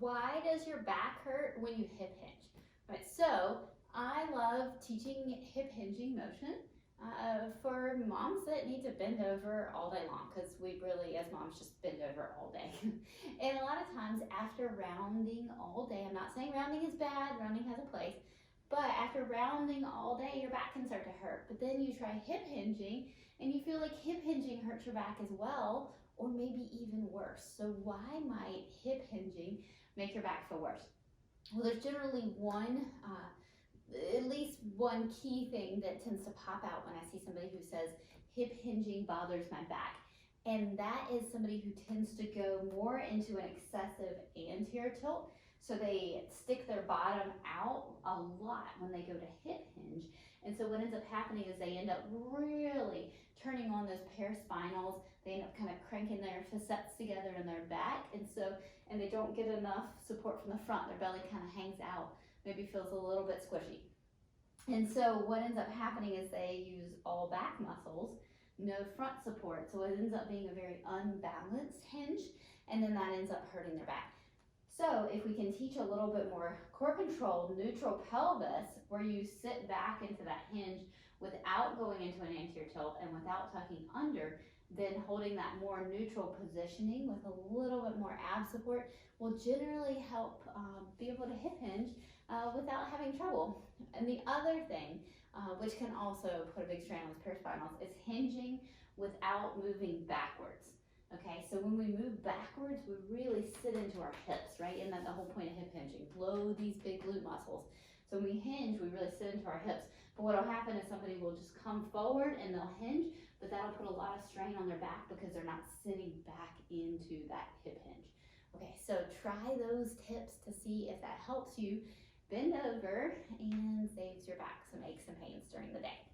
Why does your back hurt when you hip hinge? Right, so I love teaching hip hinging motion for moms that need to bend over all day long, because we really, as moms, just bend over all day. And a lot of times after rounding all day, I'm not saying rounding is bad, rounding has a place, but after rounding all day, your back can start to hurt. But then you try hip hinging and you feel like hip hinging hurts your back as well, or maybe even worse. So why might hip hinging make your back feel worse? Well, there's generally at least one key thing that tends to pop out when I see somebody who says hip hinging bothers my back. And that is somebody who tends to go more into an excessive anterior tilt. So they stick their bottom out a lot when they go to hip hinge. And so what ends up happening is they end up really turning on those paraspinals. They end up kind of cranking their facets together in their back. And they don't get enough support from the front. Their belly kind of hangs out, maybe feels a little bit squishy. And so what ends up happening is they use all back muscles, no front support. So it ends up being a very unbalanced hinge, and then that ends up hurting their back. So if we can teach a little bit more core control, neutral pelvis, where you sit back into that hinge without going into an anterior tilt and without tucking under, then holding that more neutral positioning with a little bit more ab support will generally help be able to hip hinge without having trouble. And the other thing, which can also put a big strain on those paraspinals, is hinging without moving backwards. Okay, so when we move backwards, we really sit into our hips, right? And that's the whole point of hip hinging, blow these big glute muscles. So when we hinge, we really sit into our hips. But what will happen is somebody will just come forward and they'll hinge, but that'll put a lot of strain on their back because they're not sitting back into that hip hinge. Okay, so try those tips to see if that helps you bend over and saves your back some aches and pains during the day.